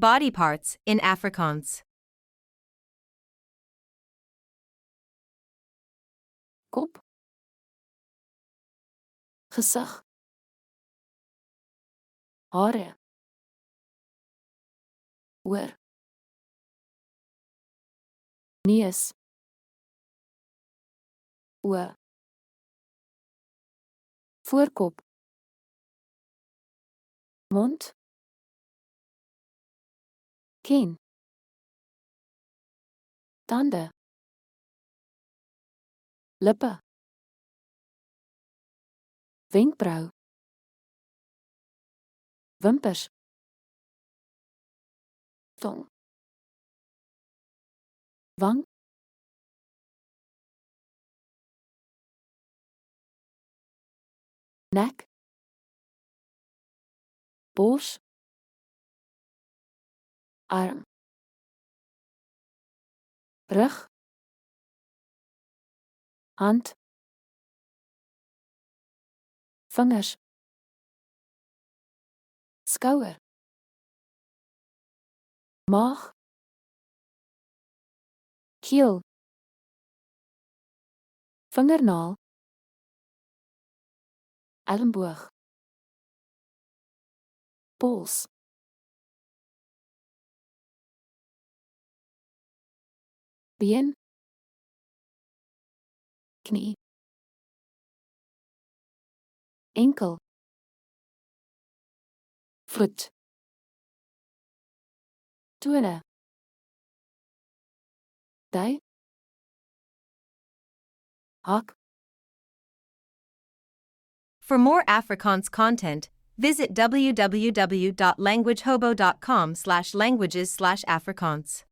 Body parts in Afrikaans. Kop, gesig, hare, oor, neus, oë, voorkop, mond, kin, tande, lippe, wenkbrauw, wimpers, tong, wang, nek, bors, arm, rug, hand, vingers, skouer, maag, keel, vingernaal, elleboog, pols, been, knie, enkel, voet, tone, dui, hak. For more Afrikaans content, visit www.languagehobo.com/languages/Afrikaans.